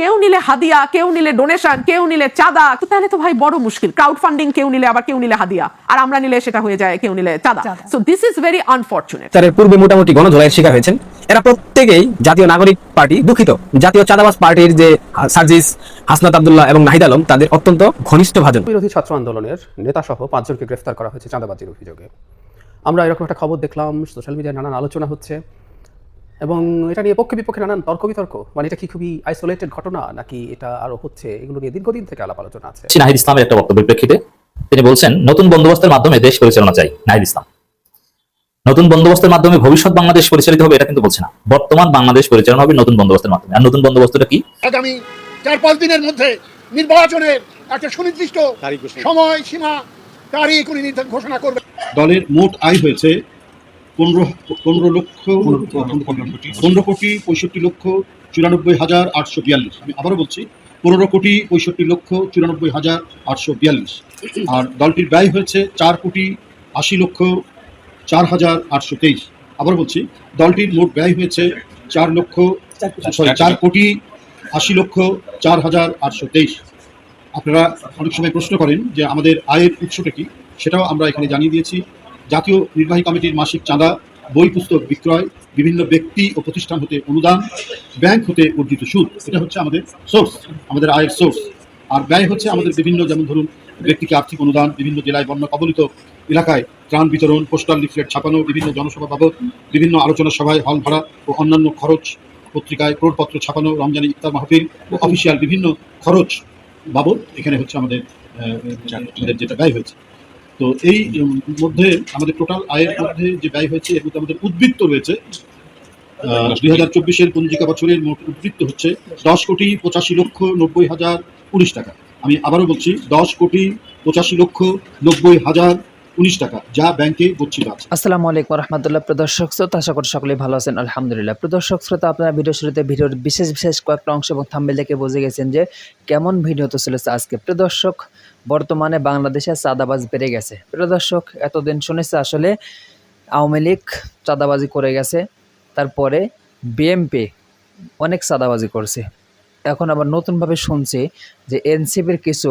কেউ নিলে হাদিয়া, কেউ নিলে ডোনেশন, কেউ নিলে চাঁদা, তো তাহলে তো ভাই বড় মুশকিল। ক্রাউড ফান্ডিং কেউ নিলে, আবার কেউ নিলে হাদিয়া, আর আমরা নিলে সেটা হয়ে যায় কেউ নিলে চাঁদা। So this is very unfortunate. তার পূর্বে মোটামুটি গণধোলাইয়ের শিকার হয়েছেন। এরা প্রত্যেকেই জাতীয় নাগরিক পার্টি, দুঃখিত, জাতীয় চাঁদাবাজ পার্টির যে সার্জিস, হাসনাত আব্দুল্লাহ এবং নাহিদ আলম, তাদের অত্যন্ত ঘনিষ্ঠ ভাজন। বিরোধী ছাত্র আন্দোলনের নেতা সহ 5 জনকে গ্রেফতার করা হয়েছে চাঁদাবাজির অভিযোগে। আমরা এরকম একটা খবর দেখলাম, সোশ্যাল মিডিয়ায় নানান আলোচনা হচ্ছে এবং এটা নিয়ে পক্ষে বিপক্ষে নানান তর্ক বিতর্ক। মানে এটা কি খুবই আইসোলেটেড ঘটনা নাকি এটা আরো হচ্ছে, এগুলো নিয়ে দীর্ঘদিন থেকে আলাপ আলোচনা আছে। নাহিদ ইসলামের একটা বক্তব্যের প্রেক্ষিতে তিনি বলছেন, নতুন বন্দোবস্তের মাধ্যমে দেশ পরিচালনা চাই। নাহিদ ইসলাম নতুন বন্দোবস্তের মাধ্যমে ভবিষ্যৎ বাংলাদেশ পরিচালিত হবে এটা কিন্তু বলছে না, বর্তমান বাংলাদেশ পরিচালনা হবে নতুন বন্দোবস্তের মাধ্যমে। আর নতুন বন্দোবস্তটা কি? আগামী 4-5 দিনের মধ্যে নির্বাচনের একটা সুনির্দিষ্ট সময় সীমা তারিখ উনি ঘোষণা করবে। দলের মোট আয় হয়েছে 15 কোটি 65 লক্ষ 94,842। আমি আবারও বলছি 15 কোটি 65 লক্ষ 94,842। আর দলটির ব্যয় হয়েছে 4 কোটি 80 লক্ষ 4,823। আবার বলছি, দলটির মোট ব্যয় হয়েছে 4 কোটি 80 লক্ষ 4,823। আপনারা অনেক সময় প্রশ্ন করেন যে আমাদের আয়ের উৎসটা কি, সেটাও আমরা এখানে জানিয়ে দিয়েছি। জাতীয় নির্বাহী কমিটির মাসিক চাঁদা, বই পুস্তক বিক্রয়, বিভিন্ন ব্যক্তি ও প্রতিষ্ঠান হতে অনুদান, ব্যাংক হতে অর্জিত সুদ, এটা হচ্ছে আমাদের সোর্স, আমাদের আয়ের সোর্স। আর ব্যয় হচ্ছে আমাদের বিভিন্ন, যেমন ধরুন ব্যক্তিকে আর্থিক অনুদান, বিভিন্ন জেলায় বন্যা কবলিত এলাকায় ত্রাণ বিতরণ, পোস্টাল লিফলেট ছাপানো, বিভিন্ন জনসভা বাবদ, বিভিন্ন আলোচনা সভায় হল ভাড়া ও অন্যান্য খরচ, পত্রিকায় ক্রোড়পত্র ছাপানো, রমজানি ইফতার মাহফিল ও অফিসিয়াল বিভিন্ন খরচ বাবদ এখানে হচ্ছে আমাদের যেটা ব্যয় হয়েছে। তো এই মধ্যে আমাদের টোটাল আয়ের মধ্যে যে ব্যয় হয়েছে এর মধ্যে আমাদের উদ্বৃত্ত রয়েছে 2024-এর পঞ্জিকা বছরের মোট উদ্বৃত্ত হচ্ছে 10 কোটি 85 লক্ষ 90,019 টাকা। আমি আবারও বলছি 10 কোটি 85 লক্ষ 90,019 টাকা, যা ব্যাংকে গচ্ছিত আছে। আসসালামু আলাইকুম রহমতুল্লাহ। প্রদর্শক শ্রোতা, আশা করি সকলেই ভালো আছেন, আলহামদুলিল্লাহ। প্রদর্শক শ্রোতা, আপনারা ভিডিও শুরুতে ভিডিওর বিশেষ কয়েকটা অংশ এবং থাম্বনেল দেখে বুঝে গেছেন যে কেমন ভিডিও তো চলেছে আজকে। প্রদর্শক, বর্তমানে বাংলাদেশে চাঁদাবাজ বেড়ে গেছে। প্রদর্শক, এতদিন শুনেছে আসলে আওয়ামী লীগ চাঁদাবাজি করে গেছে, তারপরে বিএমপি অনেক চাঁদাবাজি করছে। এখন আবার নতুনভাবে শুনছি যে এনসিপির কিছু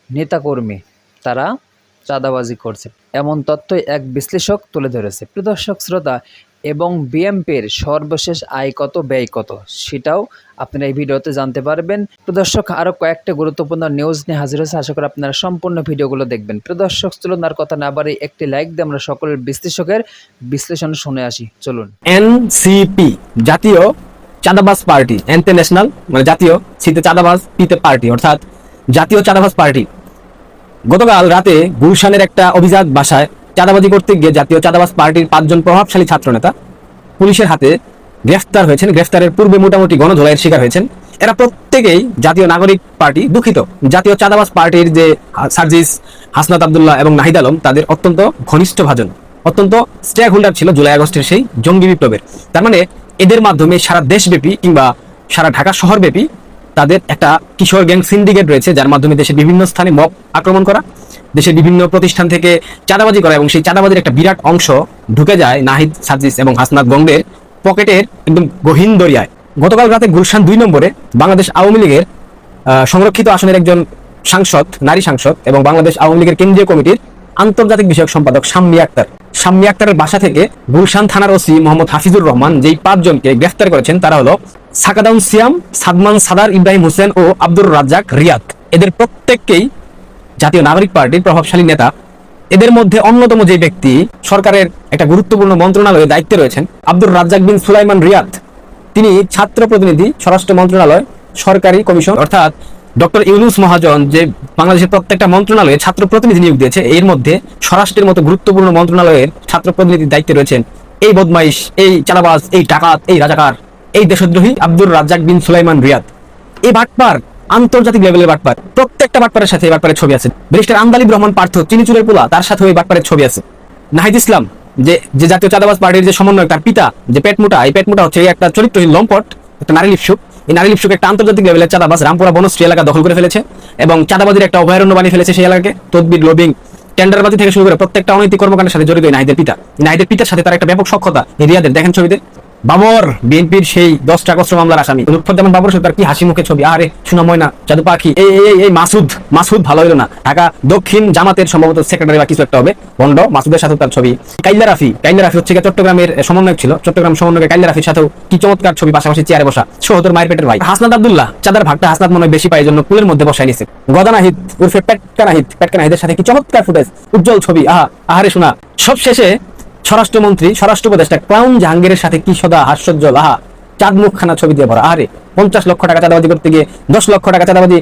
নেতাকর্মী তারা চাঁদাবাজি করছে, এমন তথ্যই এক বিশ্লেষক তুলে ধরেছে। প্রদর্শক শ্রোতা, এবং বিএমপির সর্বশেষ আয় কত, ব্যয় কত, সেটাও আপনারা এই ভিডিওতে জানতে পারবেন। প্রদর্শক, আরও কয়েকটা গুরুত্বপূর্ণ নিউজ নিয়ে হাজির হয়েছে, আশা করি আপনারা সম্পূর্ণ ভিডিওগুলো দেখবেন। প্রদর্শক, চলুন আর কথা না বাড়ি একটি লাইক দিয়ে আমরা সকলের বিশ্লেষকের বিশ্লেষণ শুনে আসি, চলুন। এনসিপি, জাতীয় চাঁদাবাজ পার্টি, এনতে ন্যাশনাল মানে জাতীয়, সিতে চাঁদাবাজ, পিতে পার্টি, অর্থাৎ জাতীয় চাঁদাবাজ পার্টি গতকাল রাতে গুলশানের একটা অভিজাত বাসায় চাঁদাবাজি করতে গিয়ে জাতীয় চাঁদাবাজ পার্টির 5 জন প্রভাবশালী ছাত্রনেতা পুলিশের হাতে গ্রেফতার হয়েছেন। গ্রেফতারের পূর্বে মোটামুটি গণধোলাইয়ের শিকার হয়েছেন। এরা প্রত্যেকেই জাতীয় নাগরিক পার্টি, দুঃখিত, জাতীয় চাঁদাবাজ পার্টির যে সার্জিস, হাসনাত আব্দুল্লাহ এবং নাহিদ আলম, তাদের অত্যন্ত ঘনিষ্ঠ ভাজন, অত্যন্ত স্টেক হোল্ডার ছিল জুলাই আগস্টের সেই জঙ্গি বিপ্লবের। তার মানে এদের মাধ্যমে সারা দেশব্যাপী কিংবা সারা ঢাকা শহরব্যাপী তাদের একটা কিশোর গ্যাং সিন্ডিকেট রয়েছে, যার মাধ্যমে দেশের বিভিন্ন স্থানে মব আক্রমণ করা, দেশের বিভিন্ন প্রতিষ্ঠান থেকে চাঁদাবাজি করা, এবং সেই চাঁদাবাজির একটা বিরাট অংশ ঢুকে যায় নাহিদ, সার্জিস এবং হাসনাত গংদের পকেটের একদম গহীন দরিয়ায়। গতকাল রাতে গুলশান 2 নম্বরে বাংলাদেশ আওয়ামী লীগের সংরক্ষিত আসনের একজন সাংসদ, নারী সাংসদ এবং বাংলাদেশ আওয়ামী লীগের কেন্দ্রীয় কমিটির আন্তর্জাতিক বিষয়ক সম্পাদক শাম্মী আক্তারের বাসা থেকে গুলশান থানার ওসি মোহাম্মদ হাফিজুর রহমান যেই 5 জনকে গ্রেফতার করেছেন, তারা হলো সাকাদাউন সিয়াম, সাদমান সাদার, ইব্রাহিম হোসেন ও আব্দুর রাজ্জাক রিয়াদ। এদের প্রত্যেককেই জাতীয় নাগরিক পার্টির প্রভাবশালী নেতা। এদের মধ্যে অন্যতম যে ব্যক্তি সরকারের একটা গুরুত্বপূর্ণ মন্ত্রণালয়ে দায়িত্বে রয়েছেন, আব্দুর রাজ্জাক বিন সুলাইমান রিয়াদ, তিনি ছাত্র প্রতিনিধি, স্বরাষ্ট্র মন্ত্রণালয়, সরকারি কমিশন, অর্থাৎ ডক্টর ইউনুস মহাজন যে বাংলাদেশের প্রত্যেকটা মন্ত্রণালয়ে ছাত্র প্রতিনিধি নিয়োগ দিয়েছে, এর মধ্যে স্বরাষ্ট্রের মতো গুরুত্বপূর্ণ মন্ত্রণালয়ের ছাত্র প্রতিনিধির দায়িত্বে রয়েছেন এই বদমাইশ, এই চাঁদাবাজ, এই ডাকাত, এই রাজাকার, এই দেশদ্রোহী আব্দুর রাজ্জাক বিন সুলাইমান রিয়াদ। এই বাটপার আন্তর্জাতিক লেভেলের বাটপার, প্রত্যেকটা বাটপারের সাথে এই বাটপারের ছবি আছে। ব্যারিস্টার আন্দালিব রহমান পার্থ, চিনিচুরের পোলা, তার সাথে ওই বাটপারের ছবি আছে। নাহিদ ইসলাম যে জাতীয় চাঁদাবাজ পার্টির যে সমন্বয়ক, তার পিতা যে পেটমোটা, এই পেটমোটা হচ্ছে একটা চরিত্রহীন লম্পট, একটা নারী লিপসুক। এই নারী লিপসুক একটা আন্তর্জাতিক লেভেলের চাঁদাবাজ, রামপুরা বনশ্রী এলাকা দখল করে ফেলেছে এবং চাঁদাবাজির একটা অভয়ারণ্য বানিয়ে ফেলেছে সেই এলাকাকে। তদবির, লবিং, টেন্ডারবাজি থেকে শুরু করে প্রত্যেকটা অনৈতিক কর্মকাণ্ডের সাথে জড়িত নাহিদের পিতা। নাহিদের পিতার সাথে তার একটা ব্যাপক সক্ষতা রিয়াদের, দেখেন ছবিতে। বাবর বিএনপির সেই 10টা কষ্ট মামলার আসামি লুৎফুজ্জামান বাবর তার কি হাসি মুখে ছবি, আরে সোনা ময়না জাদু পাখি, এই মাসুদ ভালো হইলো না, ঢাকা দক্ষিণ জামাতের সম্ভবত সেক্রেটারি বা কিছু একটা হবে, বন্ড মাসুদের সাথে তার ছবি। কাইল্লা রাফি হচ্ছে চট্টগ্রামের সমন্বয়ক ছিল, চট্টগ্রাম সমন্বয়কে কাইল্লা রাফির সাথেও কি চমৎকার ছবি, পাশাপাশি চেয়ারে বসা, সহতর মায়ের পেটের ভাই। হাসনাত আব্দুল্লাহ চাঁদার ভাগটা হাসনাত মনে হয় বেশি পায়, জন্য পুলের মধ্যে বসাই নিছে। গদানাহিদ উর্ফে পেটকানাহিদের সাথে কি চমৎকার ফুটেজ, উজ্জ্বল ছবি, আহারে শোনা। সব শেষে স্বরাষ্ট্রমন্ত্রী স্বরাষ্ট্র উপদেষ্টা ক্রাউন জাহাঙ্গীরের সাথে কি সদা হাস্যোজ্জ্বল, চাঁদ মুখখানা ছবি দিয়ে ভরা। আরে 50 লক্ষ টাকা চাঁদাবাজি করতে গিয়ে 10 লক্ষ টাকা চাঁদাবাজি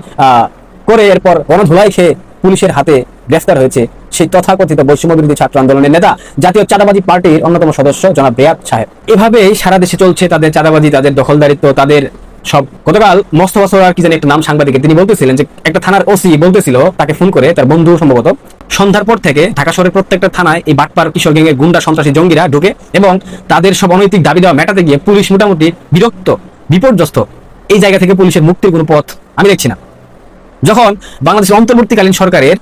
করে এরপর গণধোলাই খেয়ে পুলিশের হাতে গ্রেফতার হয়েছে সেই তথাকথিত বৈষম্য বিরোধী ছাত্র আন্দোলনের নেতা, জাতীয় চাঁদাবাজি পার্টির অন্যতম সদস্য জনাব বেয়াত সাহেব। এভাবেই সারা দেশে চলছে তাদের চাঁদাবাজি, তাদের দখলদারিত্ব, তাদের সব। গতকাল মোস্তফা সরোয়ার কি জানি একটা নাম সাংবাদিকের, তিনি বলতেছিলেন যে একটা থানার ওসি বলতেছিল তাকে ফোন করে, তার বন্ধু সম্ভবত, সন্ধ্যার পর থেকে ঢাকা শহরের প্রত্যেকটা থানায় এই বাটপার কিশোর গ্যাংয়ের গুন্ডা সন্ত্রাসী জঙ্গিরা ঢুকে এবং তাদের সব অনৈতিক দাবি দেওয়া মেটাতে গিয়ে পুলিশ মোটামুটি বিরক্ত, বিপর্যস্ত। এই জায়গা থেকে পুলিশের মুক্তির কোনো পথ আমি দেখছি না। যখন বাংলাদেশের অন্তর্বর্তীকালীন সরকারের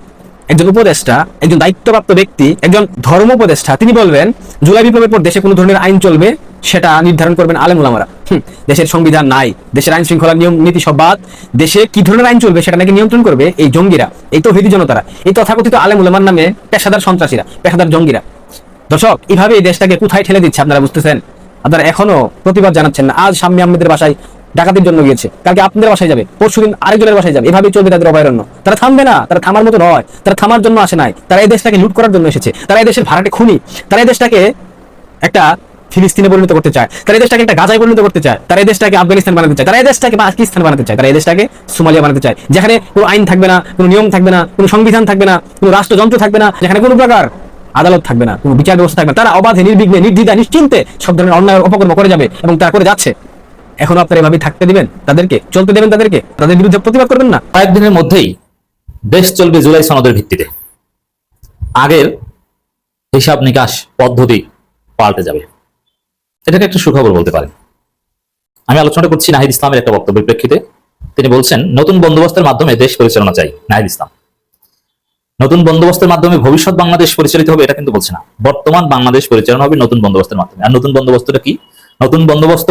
একজন উপদেষ্টা, একজন দায়িত্বপ্রাপ্ত ব্যক্তি, একজন ধর্ম উপদেষ্টা, তিনি বলবেন জুলাই বিপ্লবের পর দেশে কোনো ধরনের আইন চলবে সেটা নির্ধারণ করবেন আলেম ওলামারা। দেশের সংবিধান নাই, দেশের আইন শৃঙ্খলা নিয়ম নীতি সব বাদ, দেশে কি ধরনের আইন চলবে সেটা নাকি নিয়ন্ত্রণ করবে এই জঙ্গিরা, এই তৌহিদি জনতারা, এই তথাকথিত আলেম ওলামার নামে পেশাদার সন্ত্রাসীরা, পেশাদার জঙ্গিরা। দর্শক, এইভাবে এই দেশটাকে কোথায় ঠেলে দিচ্ছে আপনারা বুঝতেছেন? আপনারা এখনো প্রতিবাদ জানাচ্ছেন না। আজ শাম্মী আহমেদের বাসায় ডাকাতির জন্য গিয়েছে, কালকে আপনাদের বাসায় যাবে, পরশুদিন আরেকজনের বাসায় যাবে, এভাবেই চলবে তাদের অভয়ারণ্য। তারা থামবে না, তারা থামার মতো নয়, তারা থামার জন্য আসে নাই, তারা এই দেশটাকে লুট করার জন্য এসেছে, তারা এই দেশের ভাড়াটে খুনি, তারা এই দেশটাকে একটা ফিলিস্তিনে পরিণত করতে চায়, তারা এই দেশটাকে একটা গাজায় পরিণত করতে চায়, তারা এই দেশটাকে আফগানিস্তান বানাতে চায়, তারা এই দেশটাকে পাকিস্তান বানাতে চায়, তারা এই দেশটাকে সোমালিয়া বানাতে চায়, যেখানে কোনো আইন থাকবে না, কোনো নিয়ম থাকবে না, কোনো সংবিধান থাকবে না, কোনো রাষ্ট্রযন্ত্র থাকবে না, যেখানে কোনো প্রকার আদালত থাকবে না, কোনো বিচার ব্যবস্থা থাকবে না। তারা অবাধে, নির্বিঘ্নে, নির্দ্বিধায়, নিশ্চিন্তে সব ধরনের অন্যায় অপকর্ম করে যাবে এবং তারা করে যাচ্ছে। এখন আপনারা এভাবে থাকতে দিবেন তাদেরকে, চলতে দেবেন তাদেরকে, তাদের বিরুদ্ধে প্রতিবাদ করবেন না? কয়েকদিনের মধ্যেই দেশ চলবে জুলাই সনদের ভিত্তিতে। আগের হিসাব নিকাশ পদ্ধতি পাল্টে যাবে, এটাকে একটা সুখবর বলতে পারেন। আমি আলোচনা করছি নাহিদ ইসলামের একটা বক্তব্যের প্রেক্ষিতে। তিনি বলছেন নতুন বন্দোবস্তের মাধ্যমে দেশ পরিচালনা চাই। নাহিদ ইসলাম নতুন বন্দোবস্তের মাধ্যমে ভবিষ্যৎ বাংলাদেশ পরিচালিত হবে এটা কিন্তু বলছে না, বর্তমান বাংলাদেশ পরিচালনা হবে নতুন বন্দোবস্তের মাধ্যমে। আর নতুন বন্দোবস্তটা কি? নতুন বন্দোবস্ত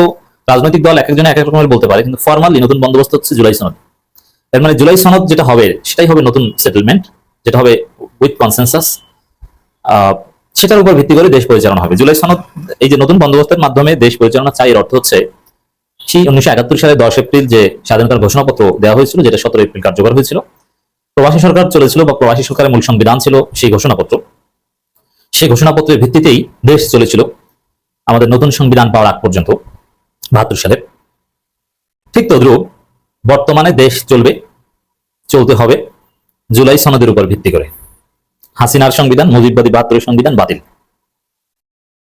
রাজনৈতিক দল এক একজনে এক এক রকমের বলতে পারে, কিন্তু ফর্মালি নতুন বন্দোবস্ত হচ্ছে জুলাই সনদ। এর মানে জুলাই সনদ যেটা হবে সেটাই হবে নতুন সেটেলমেন্ট, যেটা হবে উইথ কনসেনসাস, সেটার উপর ভিত্তি করে দেশ পরিচালনা হবে। জুলাই সনদ, এই যে নতুন বন্দোবস্তের মাধ্যমে দেশ পরিচালনা চাই, এর অর্থ হচ্ছে সেই 1971 সালে 10 এপ্রিল যে স্বাধীনতার ঘোষণাপত্র দেওয়া হয়েছিল, যেটা 17 এপ্রিল কার্যকর হয়েছিল, প্রবাসী সরকার চলেছিল বা প্রবাসী সরকারের মূল সংবিধান ছিল সেই ঘোষণাপত্র, সেই ঘোষণাপত্রের ভিত্তিতেই দেশ চলেছিল আমাদের নতুন সংবিধান পাওয়ার আগ পর্যন্ত 72 সালে। ঠিক তদ্রুপ বর্তমানে দেশ চলতে হবে জুলাই সনদের উপর ভিত্তি করে। হাসিনার সংবিধান, মুজিববাদী 72 সংবিধান বাতিল।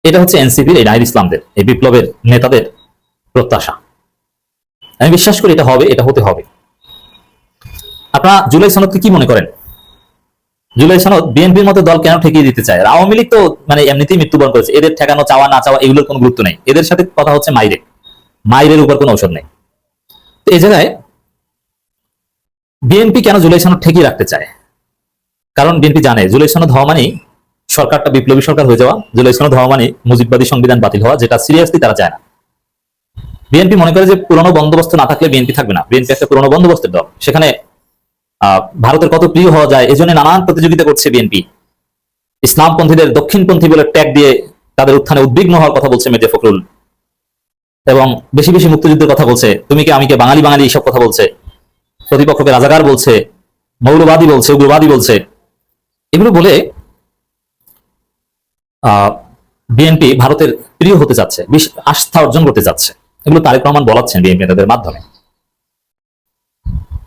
এটা হচ্ছে এনসিপির, এই নাহিদ ইসলামদের, এই বিপ্লবের নেতাদের প্রত্যাশা। আমি বিশ্বাস করি এটা হবে, এটা হতে হবে। আপনারা জুলাই সনদকে কি মনে করেন? জুলাই সনদ বিএনপির মতো দল কেন ঠেকিয়ে দিতে চায়? আওয়ামী লীগ তো মানে এমনিতেই মৃত্যুবরণ করেছে, এদের ঠেকানো, চাওয়া না চাওয়া এগুলোর কোনো গুরুত্ব নেই। এদের সাথে কথা হচ্ছে মাইরের উপর কোনো ঔষধ নেই। তো এই জায়গায় বিএনপি কেন জুলাই সনদ ঠেকিয়ে রাখতে চায়? কারণ বিএনপি জানে জুলাই সনদ হওয়া মানে সরকারটা বিপ্লবী সরকার হয়ে যাওয়া, জুলাই সনদ হওয়া মানে মুজিববাদী সংবিধান বাতিল হওয়া, যেটা সিরিয়াসলি তারা চায় না। বিএনপি মনে করে যে পুরনো বন্দোবস্ত না থাকলে বিএনপি থাকবে না। বিএনপি একটা পুরনো বন্দোবস্তের দল, সেখানে ভারতের কত প্রিয় হওয়া যায়, এজন্য নানান প্রতিযোগিতা করছে বিএনপি। ইসলামপন্থীদের দক্ষিণপন্থী বলে ট্যাগ দিয়ে তাদের উত্থানে উদ্বিগ্ন হওয়ার কথা বলছে মির্জা ফখরুল, এবং বেশি বেশি মুক্তিযুদ্ধের কথা বলছে, তুমি কে আমি কে, বাঙালি বাঙালি এইসব কথা বলছে, প্রতিপক্ষকে রাজাকার বলছে, মৌলবাদী বলছে, উগ্রবাদী বলছে। এগুলো বলে বিএনপি ভারতের প্রিয় হতে চাচ্ছে, আস্থা অর্জন করতে চাচ্ছে। এগুলো তারেক রহমান বলাচ্ছেন বিএনপি নেতাদের মাধ্যমে।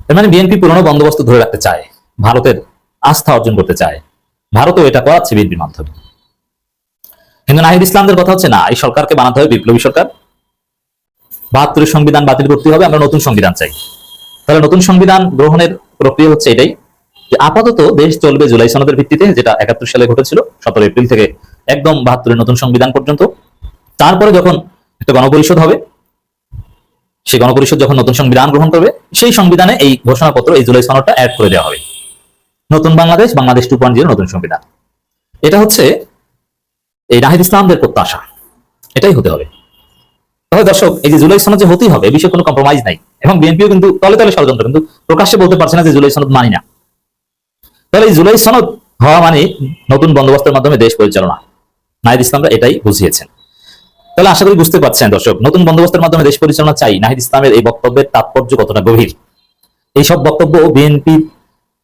এর মানে বিএনপি পুরনো বন্দোবস্ত ধরে রাখতে চায়, ভারতের আস্থা অর্জন করতে চায়, ভারতও এটা করাচ্ছে বিএনপির মাধ্যমে। কিন্তু নাহিদ ইসলামদের কথা হচ্ছে না, এই সরকারকে বানাতে হবে বিপ্লবী সরকার, 72 সংবিধান বাতিল করতে হবে, আমরা নতুন সংবিধান চাই। তাহলে নতুন সংবিধান গ্রহণের প্রক্রিয়া হচ্ছে এটাই যে আপাতত দেশ চলবে জুলাই সনদের ভিত্তিতে, যেটা 71 সালে ঘটেছিল 17 এপ্রিল থেকে একদম 72 নতুন সংবিধান পর্যন্ত। তারপরে যখন একটা গণপরিষদ হবে, সেই গণপরিষদ যখন নতুন সংবিধান গ্রহণ করবে, সেই সংবিধানে এই ঘোষণাপত্র, এই জুলাই সনদটা অ্যাড করে দেওয়া হবে। নতুন বাংলাদেশ 2.0 নতুন সংবিধান। এটা হচ্ছে এই নাহিদ ইসলামদের প্রত্যাশা, এটাই হতে হবে। তাহলে দর্শক, এই যে জুলাই সনদ যে হতেই হবে, এই বিষয়ে কোনো কম্প্রোমাইজ নাই, এবং বিএনপিও কিন্তু তলে তলে ষড়যন্ত্র, কিন্তু প্রকাশ্যে বলতে পারছে না যে জুলাই সনদ মানি না। তাহলে এই জুলাই সনদ হওয়া মানে নতুন বন্দোবস্তের মাধ্যমে দেশ পরিচালনা। নাহিদ ইসলামরা এটাই বুঝিয়েছেন। তাহলে আশা করি বুঝতে পারছেন দর্শক, নতুন বন্দোবস্তের মাধ্যমে দেশ পরিচালনা চাই, নাহিদ ইসলামের এই বক্তব্যের তাৎপর্য কতটা গভীর। এইসব বক্তব্য বিএনপি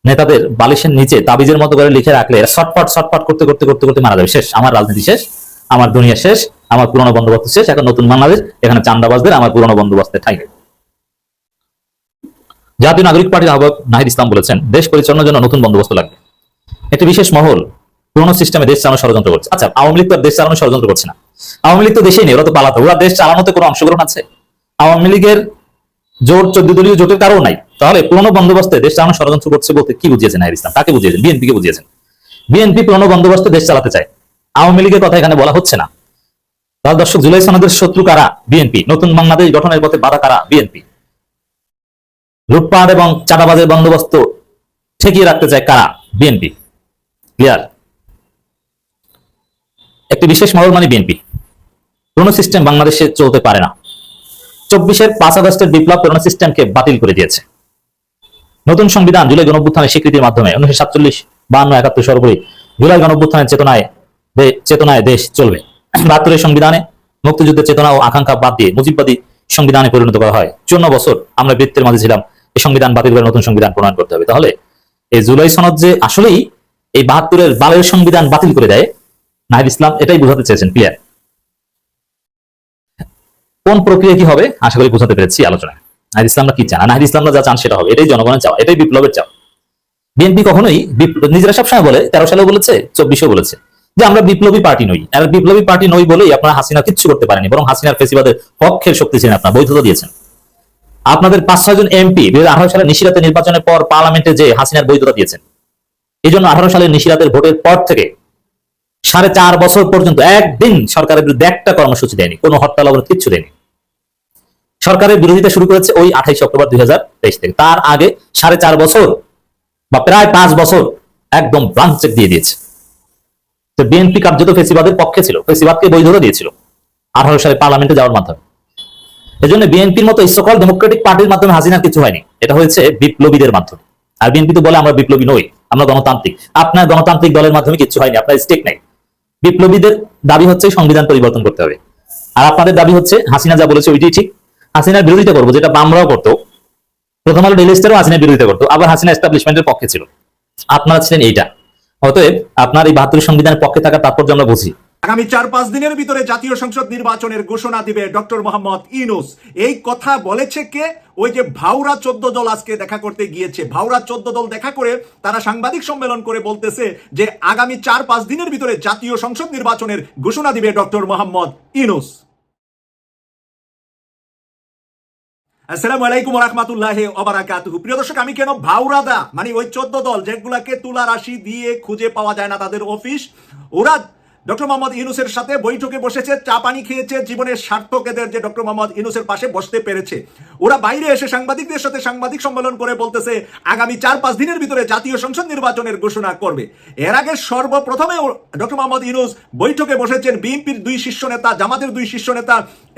নেতাদের বালিশের নিচে তাবিজের মতো করে লিখে রাখলে শর্টফট করতে করতে করতে করতে মারা যাবে। শেষ, আমার রাজনীতি শেষ, আমার দুনিয়া শেষ, আমার পুরনো বন্দোবস্ত শেষ, এখন নতুন বাংলাদেশ, এখানে চান্দাবাজদের আমার পুরনো বন্দোবস্তের ঠাঁই নেই। জাতীয় নাগরিক পার্টির আহ্বায়ক নাহিদ ইসলাম বলেছেন, দেশ পরিচালনার জন্য নতুন বন্দোবস্ত লাগবে। একটি বিশেষ মহল পুরনো সিস্টেমে দেশ চালানো ষড়যন্ত্র করছে। আচ্ছা, আওয়ামী লীগ তো দেশ চালানো ষড়যন্ত্র করছে না, আওয়ামী লীগ তো দেশেই নেই, ওরা তো পালাতো, ওরা দেশ চালানোতে কোনো অংশগ্রহণ আছে? আওয়ামী লীগের জোট 14 দলীয় জোটের কারো নাই। তাহলে পুরনো বন্দোবস্তে দেশ চালানো ষড়যন্ত্র করছে বলতে কি বুঝিয়েছেন নাহিদ ইসলাম? কাকে বুঝিয়েছেন? বিএনপি কে বুঝিয়েছেন। বিএনপি পুরনো বন্দোবস্তে দেশ চালাতে চায়, আওয়ামী লীগের কথা এখানে বলা হচ্ছে না। তাহলে দর্শক, জুলাই সনদের শত্রু কারা? বিএনপি। নতুন বাংলাদেশ গঠনের পথে বাধা কারা? বিএনপি। লুটপাট এবং চাঁদাবাজের বন্দোবস্ত ঠেকিয়ে রাখতে চায় কারা? বিএনপি। ক্লিয়ার? একটি বিশেষ মহল মানে বিএনপি। পুরনো সিস্টেম বাংলাদেশে চলতে পারে না। 24-এর 5 আগস্টের বিপ্লব পুরনো সিস্টেমকে বাতিল করে দিয়েছে। নতুন সংবিধান জুলাই গণঅভ্যুত্থানের স্বীকৃতির মাধ্যমে 1947, 52, 71 সর্বোপরি জুলাই গণঅভ্যুত্থানের চেতনায় দেশ চলবে। 72-এর সংবিধানে মুক্তিযুদ্ধের চেতনা ও আকাঙ্ক্ষা বাদ দিয়ে মুজিববাদী সংবিধানে পরিণত করা হয়। 54 বছর আমরা বৃত্তের মাঝে ছিলাম, এই সংবিধান বাতিল করে নতুন সংবিধান প্রণয়ন করতে হবে। তাহলে এই জুলাই সনদ যে আসলেই এই 72-এর বালের সংবিধান বাতিল করে দেয়, নাহিদ ইসলাম এটাই বোঝাতে চেয়েছেন। ক্লিয়ার? কোন প্রক্রিয়া কি হবে আশা করি বোঝাতে পেরেছি আলোচনায়। নাহিদ ইসলামরা কি চান? নাহিদ ইসলামরা যা চান সেটা হবে, এটাই জনগণের চাওয়া, এটাই বিপ্লবের চাওয়া। বিএনপি কখনোই নিজেরা সবসময় বলে, 13 সালেও বলেছে, 24-এও বলেছে যে আমরা বিপ্লবী পার্টি নই। আর বিপ্লবী পার্টি নই বলেই আপনারা হাসিনা কিচ্ছু করতে পারেনি, বরং হাসিনার ফেসিবাদের পক্ষের শক্তি ছিলেন, আপনারা বৈধতা দিয়েছেন। আপনাদের 5-6 জন এমপি 2018 সালের নিশিরাতের নির্বাচনের পর পার্লামেন্টে যে হাসিনার বৈধতা দিয়েছেন। এই জন্য 18 সালের নিশিরাতের ভোটের পর থেকে 4.5 বছর পর্যন্ত একদিন সরকারের বিরুদ্ধে একটা কর্মসূচি দেয়নি, কোনো হরতাল অবরোধ কিচ্ছু দেয়নি। সরকারের বিরোধিতা শুরু করেছে ওই 28 অক্টোবর 2023 থেকে। তার আগে 4.5 বছর বা প্রায় 5 বছর একদম ব্লাঙ্ক চেক দিয়ে দিয়েছে। তো বিএনপি কার্যত ফেসিবাদের পক্ষে ছিল, ফেসিবাদকে বৈধতা দিয়েছিল 18 সালে পার্লামেন্টে যাওয়ার মাধ্যমে। এজন্য বিএনপির মতো সকল ডেমোক্রেটিক পার্টির মাধ্যমে হাসিনার কিছু হয়নি, এটা হয়েছে বিপ্লবীদের মাধ্যমে। আর বিএনপি তো বলে আমরা বিপ্লবী নই, আমরা গণতান্ত্রিক। আপনার গণতান্ত্রিক দলের মাধ্যমে কিছু হয়নি, আপনার স্টেক নাই। বিপ্লবীদের দাবি হচ্ছে সংবিধান পরিবর্তন করতে হবে, আর আপনাদের দাবি হচ্ছে হাসিনা যা বলেছে ওইটাই ঠিক, হাসিনার বিরোধিতা করবো, যেটা বামরাও করতো। প্রথম আলো ডেইলি স্টারও হাসিনার বিরোধিতা করতো, আবার হাসিনা এস্টাবলিশমেন্টের পক্ষে ছিল। আপনারা ছিলেন এইটা। অতএব আপনার এই 72 সংবিধানের পক্ষে থাকার তাৎপর্য আমরা বুঝি। আগামী 4-5 দিনের ভিতরে জাতীয় সংসদ নির্বাচনের ঘোষণা দিবে ডক্টর মোহাম্মদ ইউনূস। এই কথা বলেছে কে? ওই যে ভাওরা 14 দল আজকে দেখা করতে গিয়েছে, ভাওরা 14 দল দেখা করে তারা সাংবাদিক সম্মেলন করে বলতেছে যে আগামী 4-5 দিনের ভিতরে জাতীয় সংসদ নির্বাচনের ঘোষণা দিবে ডক্টর মোহাম্মদ ইউনূস। আসসালামু আলাইকুম ওয়া রাহমাতুল্লাহি ওয়া বারাকাতুহু। প্রিয় দর্শক, আমি কেন ভাওরাদা মানে ওই 14 দল যেগুলাকে তুলা রাশি দিয়ে খুঁজে পাওয়া যায় না তাদের অফিস, ওরা ডক্টর মোহাম্মদ ইউনূসের সাথে বৈঠকে বসেছে, চা পানি খেয়েছে, জীবনের সার্থক এদের যে ডক্টর মোহাম্মদ ইউনূসের পাশে বসতে পেরেছে। ওরা বাইরে এসে সাংবাদিকদের সাথে সাংবাদিক সম্মেলন করে বলতেছে আগামী 4-5 দিনের ভিতরে জাতীয় সংসদ নির্বাচনের ঘোষণা করবে। এর আগে সর্বপ্রথমে ডক্টর মোহাম্মদ ইউনূস বৈঠকে বসেছেন বিএনপির 2 শীর্ষ নেতা, জামাতের 2 শীর্ষ নেতা,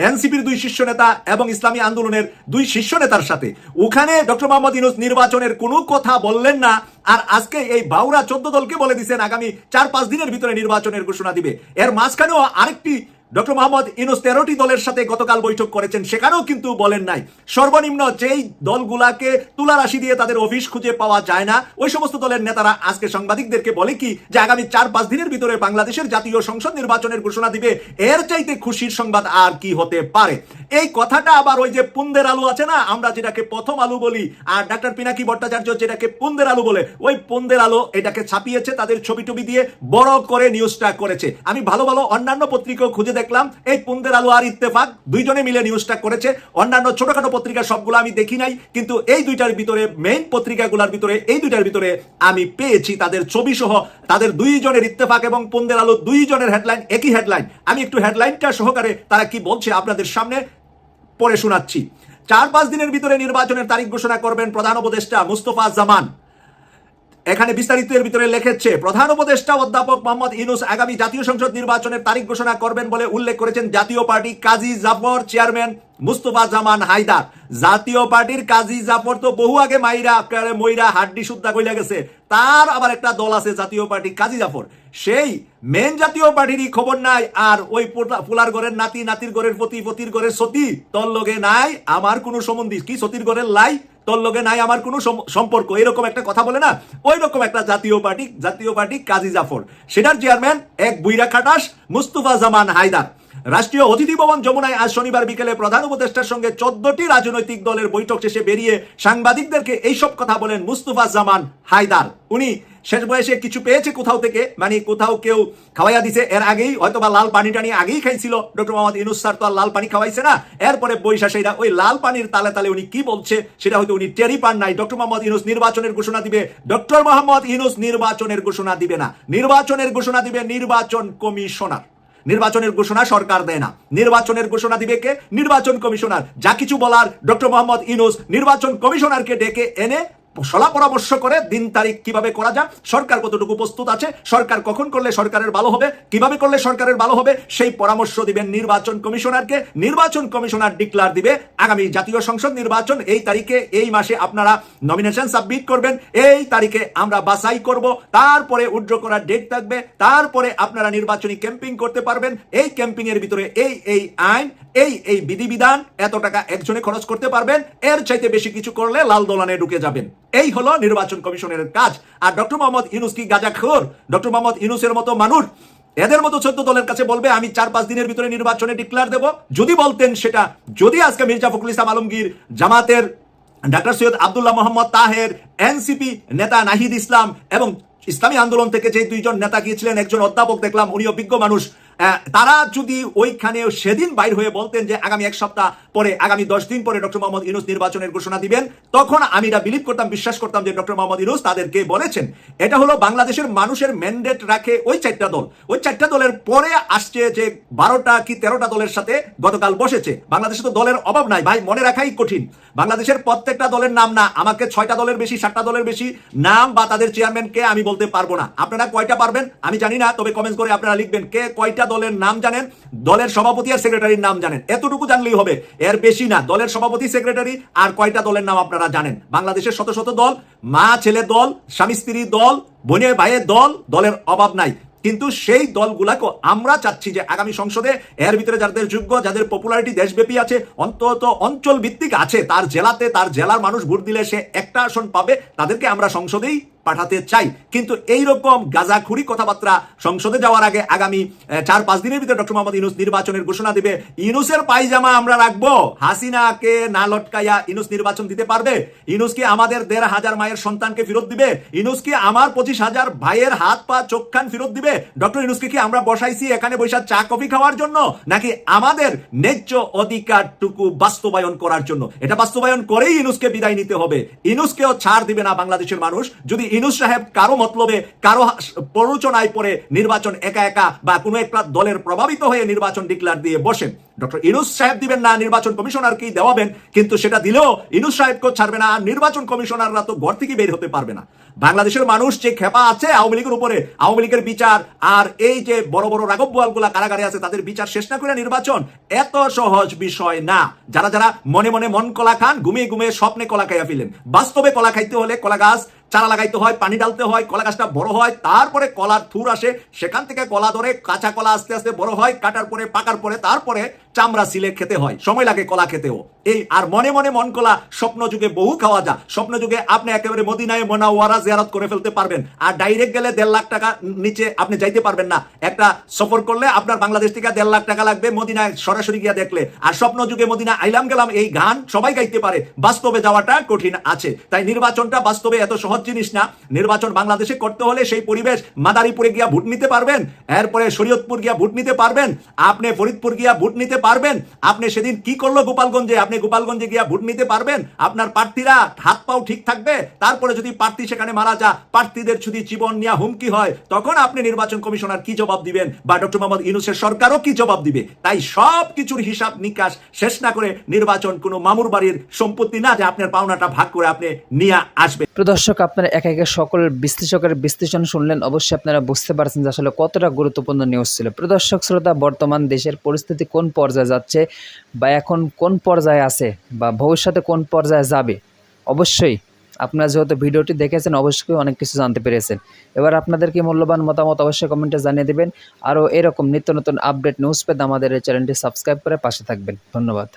এনসিপির 2 শীর্ষ নেতা এবং ইসলামী আন্দোলনের 2 শীর্ষ নেতার সাথে। ওখানে ডক্টর মোহাম্মদ ইউনূস নির্বাচনের কোনো কথা বললেন না। আর আজকে এই ভাওরা 14 দলকে বলে দিচ্ছেন আগামী 4-5 দিনের ভিতরে নির্বাচনের ঘোষণা দিবে। এর মাঝখানেও আরেকটি ডক্টর মোহাম্মদ ইউনূস 13টি দলের সাথে গতকাল বৈঠক করেছেন, সেখানেও কিন্তু বলেন নাই। সর্বনিম্ন যেই দলগুলাকে তুলা রাশি দিয়ে তাদের অফিস খুঁজে পাওয়া যায় না, ওই সমস্ত দলের নেতারা আজকে সাংবাদিকদেরকে বলে কি যে আগামী 4-5 দিনের ভিতরে বাংলাদেশের জাতীয় সংসদ নির্বাচনের ঘোষণা দিবে। এর চাইতে খুশির সংবাদ আর কি হতে পারে? এই কথাটা আবার ওই যে পুন্দের আলু আছে না, আমরা যেটাকে প্রথম আলু বলি, আর ডাক্তার পিনাকি ভট্টাচার্য যেটাকে পুন্দের আলু বলে, ওই পুন্দের আলু এটাকে ছাপিয়েছে, তাদের ছবি টবি দিয়ে বড় করে নিউজটা করেছে। আমি ভালো ভালো অন্যান্য পত্রিকাও খুঁজে দেখলাম, এই পুন্দের আলু আর ইত্তেফাক দুইজনে মিলে নিউজটা করেছে। অন্যান্য ছোটখাটো পত্রিকা সবগুলো আমি দেখি নাই, কিন্তু এই দুইটার ভিতরে, মেইন পত্রিকাগুলোর ভিতরে, এই দুইটার ভিতরে আমি পেয়েছি তাদের ছবি সহ, তাদের দুইজনের ইত্তেফাক এবং পুন্দের আলু দুইজনের হেডলাইন একই হেডলাইন। আমি একটু হেডলাইনটা সহকারে তারা কি বলছে আপনাদের সামনে পড়ে শোনাচ্ছি। 4-5 দিনের ভিতরে নির্বাচনের তারিখ ঘোষণা করবেন প্রধান উপদেষ্টা মুস্তফা জামান। এখানে বিস্তারিতের ভিতরে লিখেছে, প্রধান উপদেষ্টা অধ্যাপক মোহাম্মদ ইউনূস আগামী জাতীয় সংসদ নির্বাচনের তারিখ ঘোষণা করবেন বলে উল্লেখ করেছেন জাতীয় পার্টি কাজী জাফর চেয়ারম্যান মুস্তফা জামান হায়দার। জাতীয় পার্টির কাজী জাফর তো বহু আগে ময়রা হাড্ডি সুদ্ধা কইলা গেছে, তার আবার একটা দল আছে জাতীয় পার্টি কাজী জাফর, সেই মেন জাতীয় পার্টিরই খবর নাই। আর ওই পোলার ঘরের নাতি, নাতির ঘরের পতি, পতির ঘরের সতী, তোর লগে নাই আমার কোনো সম্বন্ধী, কি সতীর ঘরের লাই তোর লগে নাই আমার কোনো সম্পর্ক, এরকম একটা কথা বলে না, ওই রকম একটা জাতীয় পার্টি কাজী জাফর, সেটার চেয়ারম্যান এক বুইরা খাটাস মুস্তফা জামান হায়দার। রাষ্ট্রীয় অতিথি ভবন যমুনায় আজ শনিবার বিকেলে প্রধান উপদেষ্টার সঙ্গে 14টি রাজনৈতিক দলের বৈঠক শেষে বেরিয়ে সাংবাদিকদেরকে এইসব কথা বলেন মুস্তফা জামান হায়দার। উনি শেষ বয়সে কিছু পেয়েছে কোথাও থেকে, মানে কোথাও কেউ খাওয়াইয়া দিছে, এর আগেই হয়তো বা লাল পানি টানি আগেই খাইছিল ডক্টর মোহাম্মদ ইউনূস স্যার, তো আর লাল পানি খাওয়াইছে না, এরপরে বৈশা সেইটা ওই লাল পানির তালে তালে উনি কি বলছে সেটা হয়তো উনি টেরি পান নাই। ডক্টর মোহাম্মদ ইউনূস নির্বাচনের ঘোষণা দিবে, ডক্টর মোহাম্মদ ইউনূস নির্বাচনের ঘোষণা দিবে না, নির্বাচনের ঘোষণা দিবে নির্বাচন কমিশনার। নির্বাচনের ঘোষণা সরকার দেয় না, নির্বাচনের ঘোষণা দিবে কে? নির্বাচন কমিশনার। যা কিছু বলার ডক্টর মোহাম্মদ ইউনূস নির্বাচন কমিশনারকে ডেকে এনে সলা পরামর্শ করে দিন তারিখ কিভাবে করা যায়, সরকার কতটুকু প্রস্তুত আছে, সরকার কখন করলে সরকারের ভালো হবে, কিভাবে করলে সরকারের ভালো হবে, সেই পরামর্শ দিবেন নির্বাচন কমিশনারকে। নির্বাচন কমিশনার ডিক্লার দিবে আগামী জাতীয় সংসদ নির্বাচন এই তারিখে, এই মাসে আপনারা নমিনেশন সাবমিট করবেন, এই তারিখে আমরা বাছাই করব, তারপরে উইথড্র করার ডেট থাকবে, তারপরে আপনারা নির্বাচনী ক্যাম্পিং করতে পারবেন। এই ক্যাম্পিং এর ভিতরে এই আইন, এই বিধিবিধান, এত টাকা একজনে খরচ করতে পারবেন, এর চাইতে বেশি কিছু করলে লাল দোলানে ঢুকে যাবেন। এই হলো নির্বাচন কমিশনের কাজ। আর ডক্টর মোহাম্মদ ইউনূস কি গাঁজাখোর? ডক্টর মোহাম্মদ ইউনূসের মতো মানুষ এদের মতো 14 দলের কাছে বলবে আমি 4-5 দিনের ভিতরে নির্বাচনে ডিক্লেয়ার দেব? যদি বলতেন সেটা, যদি আজকে মির্জা ফখরুল ইসলাম আলমগীর, জামাতের ডাক্তার সৈয়দ আব্দুল্লাহ মোহাম্মদ তাহের, এনসিপি নেতা নাহিদ ইসলাম এবং ইসলামী আন্দোলন থেকে যে 2জন নেতা গিয়েছিলেন, একজন অধ্যাপক দেখলাম উনি অভিজ্ঞ মানুষ, তারা যদি ওইখানে সেদিন বাইর হয়ে বলতেন যে আগামী 1 সপ্তাহ পরে, আগামী 10 দিন পরে ডক্টর মোহাম্মদ ইউনূস নির্বাচনের ঘোষণা দিবেন, তখন আমি এটা বিলিভ করতাম, বিশ্বাস করতাম যে ডক্টর মোহাম্মদ ইউনূস তাদেরকে বলেছেন। এটা হলো বাংলাদেশের মানুষের ম্যান্ডেট রাখে ওই 4টা দল, ওই 4টা দলের পরে আসছে যে 12টা কি 13টা দলের সাথে গতকাল বসেছে। বাংলাদেশে তো দলের অভাব নাই ভাই, মনে রাখাই কঠিন। বাংলাদেশের প্রত্যেকটা দলের নাম না, আমাকে 6টা দলের বেশি, 7টা দলের বেশি নাম বা তাদের চেয়ারম্যানকে আমি বলতে পারবো না। আপনারা কয়টা পারবেন আমি জানি না, তবে কমেন্টস করে আপনারা লিখবেন কে কয়টা দলের নাম জানেন, দলের সভাপতি আর সেক্রেটারির নাম জানেন, এতটুকু জানলেই হবে, এর বেশি না। দলের সভাপতি, সেক্রেটারি আর কয়টা দলের নাম আপনারা জানেন। বাংলাদেশের শত শত দল, মা ছেলে দল, স্বামী স্ত্রী দল, বোনের ভাইয়ের দল, দলের অভাব নাই। কিন্তু সেই দলগুলাকে আমরা চাচ্ছি যে আগামী সংসদে এর ভিতরে যাদের যোগ্য, যাদের পপুলারিটি দেশব্যাপী আছে, অন্তত অঞ্চল ভিত্তিক আছে, তার জেলাতে, তার জেলার মানুষ ভোট দিলে সে একটা আসন পাবে, তাদেরকে আমরা সংসদেই পাঠাতে চাই। কিন্তু এই রকম গাঁজাখুরি কথাবার্তা সংসদে যাওয়ার আগে আগামী 4-5 দিনের ভিতরে ডক্টর মোহাম্মদ ইউনূস নির্বাচনের ঘোষণা দিবে, ইউনূসের পায়জামা আমরা রাখবো, হাসিনাকে না লটকাইয়া ইউনূস নির্বাচন দিতে পারবে? ইউনূস কি আমাদের 1,500 মায়ের সন্তানকে ফেরত দিবে? ইউনূস কি আমার 25,000 ভাইয়ের হাত পা চোখ কান ফেরত দিবে? ডক্টর ইউনূসকে কি আমরা বসাইছি এখানে বৈশা চা কফি খাওয়ার জন্য, নাকি আমাদের ন্যায্য অধিকারটুকু বাস্তবায়ন করার জন্য? এটা বাস্তবায়ন করেই ইউনূসকে বিদায় নিতে হবে। ইউনূসকেও ছাড় দিবে না বাংলাদেশের মানুষ যদি ইউনূস সাহেব কারো মতলবে, কারো প্ররোচনায় পড়ে নির্বাচন একা একা বা কোনো একটা দলের প্রভাবিত হয়ে নির্বাচন ডিক্লেয়ার দিয়ে বসেন। ডক্টর ইউনূস সাহেব দিবেন না, নির্বাচন কমিশনারকেই দেওয়াবেন, কিন্তু সেটা দিলেও ইউনূস সাহেবকেও ছাড়বে না, আর নির্বাচন কমিশনাররা তো ঘর থেকে বের হতে পারবে না। বাংলাদেশের মানুষ যে খেপা আছে আওয়ামী লীগের উপরে, আওয়ামী লীগের বিচার আর এই যে বড় বড় রাঘব বোয়ালগুলা কারাগারে আছে তাদের বিচার শেষ না করে নির্বাচন এত সহজ বিষয় না। যারা যারা মনে মনে মন কলা খান, ঘুমিয়ে ঘুমিয়ে স্বপ্নে কলা খাইয়া ফেলেন। বাস্তবে কলা খাইতে হলে কলা গাছ চারা লাগাইতে হয়, পানি ডালতে হয়, কলা গাছটা বড় হয়, তারপরে কলার থুর আসে, সেখান থেকে কলা ধরে কাঁচা কলা আস্তে আস্তে বড় হয়, কাটার পরে পাকার পরে তারপরে চামড়া সিলে খেতে হয়, সময় লাগে কলা খেতেও। এই আর মনে মনে মন কলা স্বপ্ন যুগে বহু খাওয়া যায়। স্বপ্ন যুগে আপনি একেবারে মদিনায় মুনাওয়ারা জিয়ারত করে ফেলতে পারবেন, আর ডাইরেক্ট গেলে 1.5 লাখ টাকা নিচে আপনি যাইতে পারবেন না। একটা সফর করলে আপনার বাংলাদেশ থেকে 1.5 লাখ টাকা লাগবে মদিনায় সরাসরি গিয়া দেখলে। আর স্বপ্ন যুগে মদিনা আইলাম গেলাম এই গান সবাই গাইতে পারে, বাস্তবে যাওয়াটা কঠিন আছে। তাই নির্বাচনটা বাস্তবে এত সহজ জিনিস না। নির্বাচন বাংলাদেশে করতে হলে সেই পরিবেশ, মাদারীপুরে গিয়া ভোট নিতে পারবেন, এরপরে শরীয়তপুর গিয়া ভোট নিতে পারবেন, আপনি ফরিদপুর গিয়া ভোট নিতে পারবেন? আপনি সেদিন কি করলো গোপালগঞ্জে? আপনি গোপালগঞ্জে গিয়া ভোট নিতে পারবেন? আপনার প্রার্থীরা হাত পাও ঠিক থাকবে? তারপরে যদি প্রার্থী সেখানে মারা যা, প্রার্থীদের যদি জীবন নেওয়া হুমকি হয়, তখন আপনি নির্বাচন কমিশনার কি জবাব দিবেন, বা ডক্টর মোহাম্মদ ইউনূসের সরকারও কি জবাব দিবে? তাই সব কিছুর হিসাব নিকাশ শেষ না করে নির্বাচন কোনো মামুর বাড়ির সম্পত্তি না যে আপনার পাওনাটা ভাগ করে আপনি নিয়ে আসবেন। প্রদর্শক, আপনারা একে একে সকল বিশ্লেষকের বিশ্লেষণ শুনলেন। অবশ্যই আপনারা বুঝতে পারছেন যে আসলে কতটা গুরুত্বপূর্ণ নিউজ ছিল। প্রদর্শক শ্রোতা, বর্তমান দেশের পরিস্থিতি কোন পর্যায়ে যাচ্ছে বা এখন কোন পর্যায়ে আছে বা ভবিষ্যতে কোন পর্যায়ে যাবে, অবশ্যই আপনারা যেহেতু ভিডিওটি দেখেছেন অবশ্যই অনেক কিছু জানতে পেরেছেন। এবার আপনাদের কি মূল্যবান মতামত অবশ্যই কমেন্টে জানিয়ে দেবেন। আরও এরকম নিত্য নতুন আপডেট নিউজ পেতে আমাদের এই চ্যানেলটি সাবস্ক্রাইব করে পাশে থাকবেন। ধন্যবাদ।